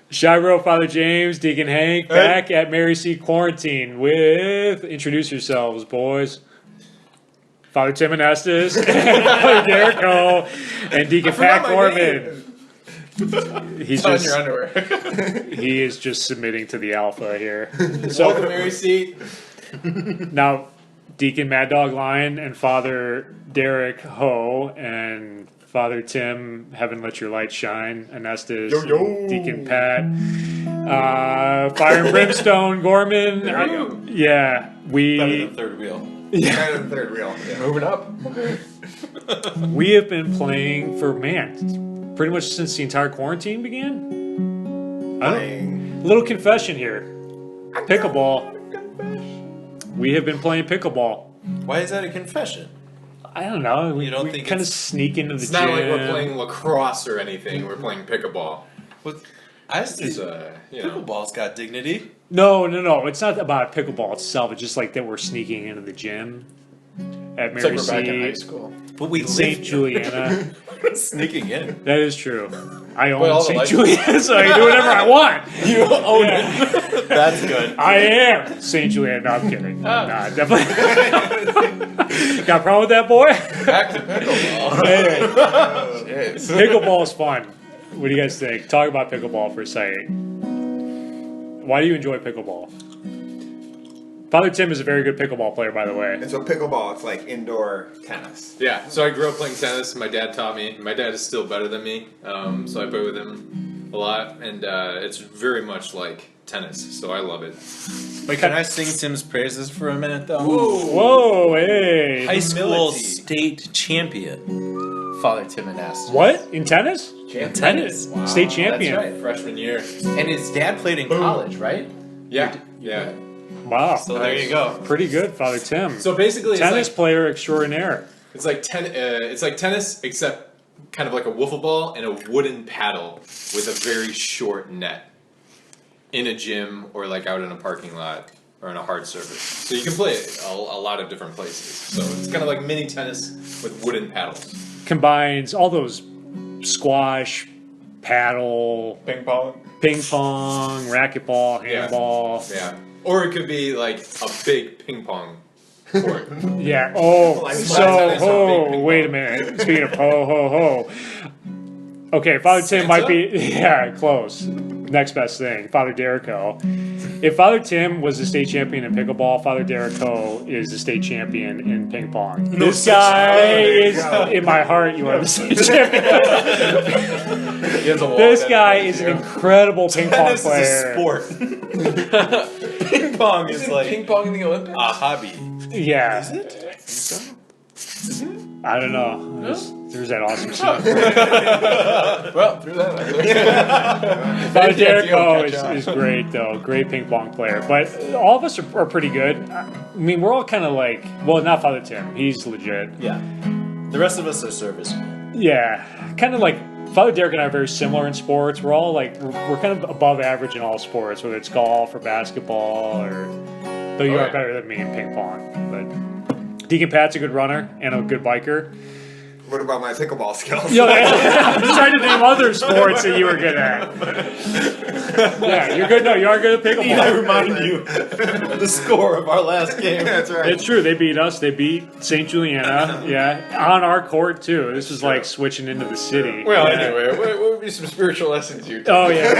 Shiro, Father James, Deacon Hank, back at Mary C. Quarantine with, introduce yourselves, boys. Father Tim and Estes, and Father Derek Ho, and Deacon Pat Gorman. He's on just, your underwear. he is just submitting to the alpha here. So Welcome, Mary C. now, Deacon Mad Dog Lion and Father Derek Ho and Father Tim, Heaven Let Your Light Shine, and Estes, and Deacon Pat, Fire and Brimstone, Gorman. Better than third wheel. Better than third wheel. Yeah. Moving up. We have been playing for, pretty much since the entire quarantine began. Little confession here. Pickleball. We have been playing pickleball. Why is that a confession? I don't know. We don't think kind of it's- sneak into the It's gym. not like we're playing lacrosse or anything. We're playing pickleball. I It's see. Pickleball's got dignity. No. It's not about pickleball itself. It's just like that we're sneaking into the gym at It's like Mary we're back in high C. school. But we St. Juliana. sneaking in. That is true. I Well, own all the St. lights- Juliana, so I can do whatever I want. You own it. That's good. I am St. Juliana. No, I'm kidding. Nah, definitely. Got a problem with that, boy? Back to pickleball. Hey, Jeez. pickleball is fun. What do you guys think? Talk about pickleball for a second. Why do you enjoy pickleball? Father Tim is a very good pickleball player, by the way. And so pickleball, it's like indoor tennis. Yeah, so I grew up playing tennis. My dad taught me. My dad is still better than me, so I play with him a lot, and it's very much like tennis. So I love it. Wait, can I sing Tim's praises for a minute, though? Whoa, hey. High school Humility. state champion, Father Tim and Estes. What? In tennis? In tennis. Wow. State champion. That's right. Freshman year. And his dad played in college, right? Yeah, yeah. Wow. So there you go. Pretty good, Father Tim. So basically, Tennis player extraordinaire. it's like tennis, except kind of like a wiffle ball and a wooden paddle with a very short net in a gym or like out in a parking lot or in a hard surface. So you can play it a lot of different places. So it's kind of like mini tennis with wooden paddles. Combines all those squash, paddle, Ping pong. ping pong, racquetball, Yeah. handball. Yeah. Or it could be like a big ping pong court. Yeah. Oh, Like so tennis or big ping wait a pong. minute. Speaking of ho. Okay, Father Tim might be close. Next best thing, Father Derrico. If Father Tim was the state champion in pickleball, Father Derrico is the state champion in ping pong. This guy is in my heart. You are the state champion. He has a wall This guy dedicated is to an him. incredible ping pong Tennis player. is a sport. Ping pong is Isn't like ping pong in the Olympics? a hobby. Yeah. Is it? I don't know. There's that awesome scene. Well, through that. Father Derek Derrico is great, though. Great ping pong player. But all of us are pretty good. I mean, we're all kind of like, well, not Father Tim. He's legit. Yeah. The rest of us are serviceable. Yeah. Kind of like, Father Derek and I are very similar in sports. We're all like, we're kind of above average in all sports, whether it's golf or basketball or, though you Oh, are yeah. better than me in ping pong. But Deacon Pat's a good runner and a good biker. What about my pickleball skills? Yo, I'm just trying to name other sports that you were good at. Yeah, you're good. No, you are good at I pickleball. remind you of the score of our last game. That's right. It's true. They beat us. They beat St. Juliana. Yeah, on our court too. This is like switching into the city. Well, Yeah. anyway, what would be some spiritual lessons you Oh yeah,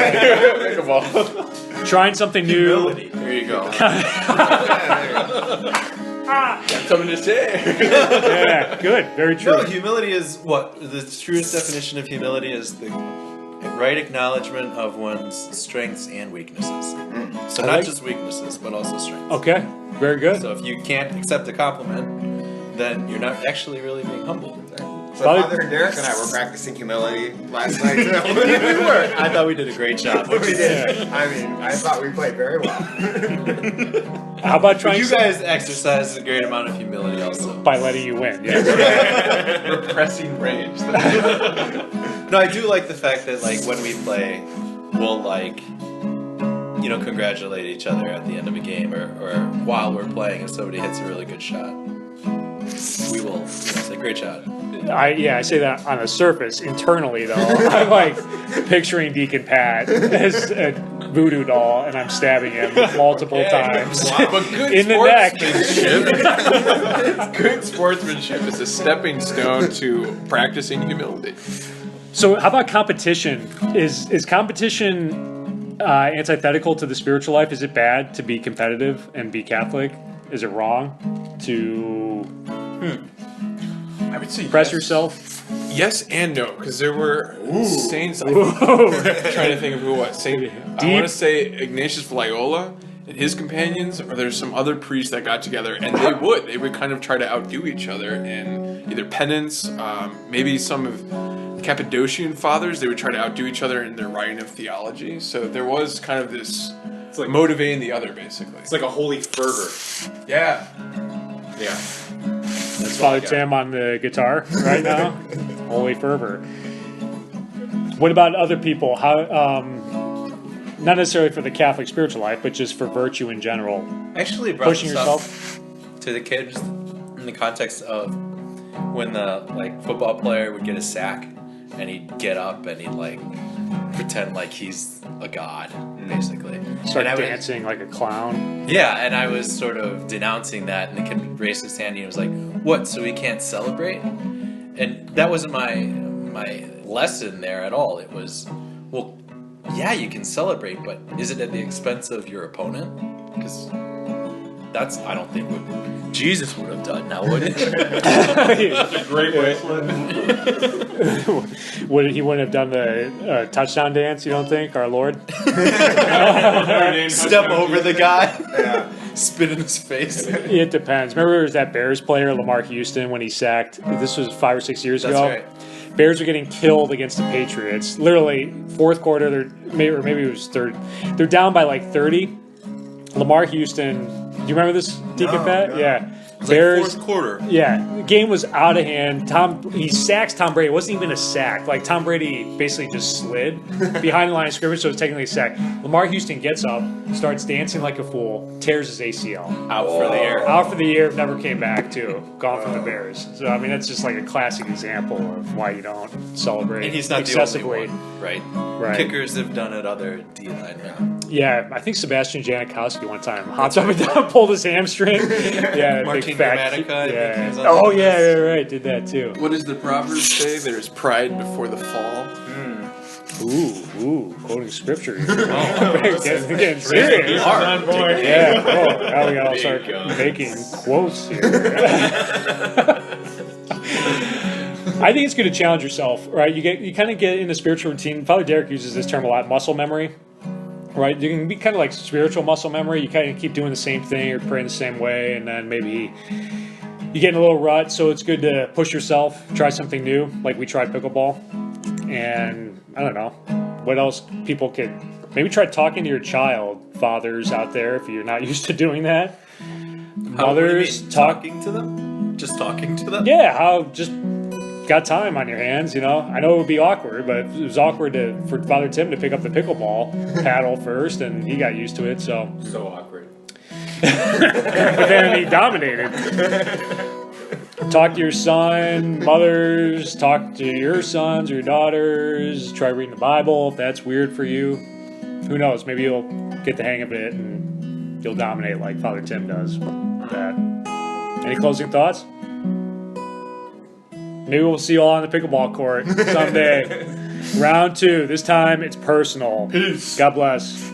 Pickleball. trying something new. Humility. There you go. Yeah, Got something to say. Yeah, good. Very true. No, humility is what? The truest definition of humility is the right acknowledgement of one's strengths and weaknesses. So I not like- just weaknesses, but also strengths. Okay, very good. So if you can't accept a compliment, then you're not actually really being humble. So Father Derek and I were practicing humility last night too. We were. I thought we did a great job. we did. I mean, I thought we played very well. How about But trying you guys exercise a great amount of humility also. by letting you win? Yes. Repressing rage. No, I do like the fact that like when we play, we'll like, you know, congratulate each other at the end of a game or while we're playing if somebody hits a really good shot. We will say, great shot. I say that on the surface. Internally, though, I'm like picturing Deacon Pat as a voodoo doll, and I'm stabbing him multiple times But good in the neck. sportsmanship. Good sportsmanship is a stepping stone to practicing humility. So, how about competition? Is competition antithetical to the spiritual life? Is it bad to be competitive and be Catholic? Is it wrong to I would say press yes. yourself? Yes and no, because there were saints. I'm trying to think of who was. I Deep. want to say Ignatius of Loyola and his companions, or there's some other priests that got together, and they would kind of try to outdo each other in either penance, maybe some of the Cappadocian fathers. They would try to outdo each other in their writing of theology. So there was kind of this like motivating the other, basically. It's like a holy fervor. Yeah. Yeah. That's Father Tim on the guitar right now. Holy fervor. What about other people? How? Not necessarily for the Catholic spiritual life, but just for virtue in general. Actually, brought Pushing this yourself. up to the kids in the context of when the football player would get a sack and he'd get up and he'd pretend like he's a god, basically. Start And I would- dancing like a clown. Yeah, and I was sort of denouncing that, and the kid raised his hand and he was like, "What? So we can't celebrate?" And that wasn't my lesson there at all. It was, well, yeah, you can celebrate, but is it at the expense of your opponent? Because that's, I don't think, what Jesus would have done. Now, would it? Great bracelet. He wouldn't have done the touchdown dance, you don't think, our Lord? Step over the guy, Yeah. spit in his face. It depends. Remember there was that Bears player, Lamar Houston, when he sacked, this was 5 or 6 years That's ago? right. Bears were getting killed against the Patriots. Literally, fourth quarter, maybe it was third. They're down by 30. Lamar Houston, do you remember this, Deacon No, Pat? no. Yeah. It's Bears, like fourth quarter. yeah, the game was out of hand. He sacks Tom Brady. It wasn't even a sack. Tom Brady basically just slid behind the line of scrimmage, so it was technically a sack. Lamar Houston gets up, starts dancing like a fool, tears his ACL. Out for the air. Out for the year, never came back too. Gone from the Bears. So I mean, that's just like a classic example of why you don't celebrate And he's not excessively. the only one, right? Right. Kickers have done it, other D-line men. Yeah, I think Sebastian Janikowski one time hopped up and down, pulled his hamstring. Yeah, Martin big fat. Gramatica, I think he Yeah. was on Oh the yeah, list. right. Did that too. What does the Proverbs say? There's pride before the fall. Ooh, quoting scripture. Getting serious. On point. Yeah. Oh, now we gotta start Deacon. making quotes here. I think it's good to challenge yourself, right? You kind of get in a spiritual routine. Father Derek uses this term a lot, muscle memory, right? You can be kind of like spiritual muscle memory. You kind of keep doing the same thing or praying the same way, and then maybe you get in a little rut. So it's good to push yourself, try something new, like we tried pickleball, and I don't know what else people could maybe try talking to your child, fathers out there, if you're not used to doing that. Mothers talking to them? Just talking to them? Yeah, how just got time on your hands, you know. I know it would be awkward, but it was awkward for Father Tim to pick up the pickleball paddle first, and he got used to it. So awkward. but then he dominated. Talk to your son, mothers, talk to your sons or your daughters, try reading the Bible if that's weird for you. Who knows, maybe you'll get the hang of it and you'll dominate like Father Tim does with that. Any closing thoughts? Maybe we'll see you all on the pickleball court someday. Round 2, this time it's personal. Peace. God bless.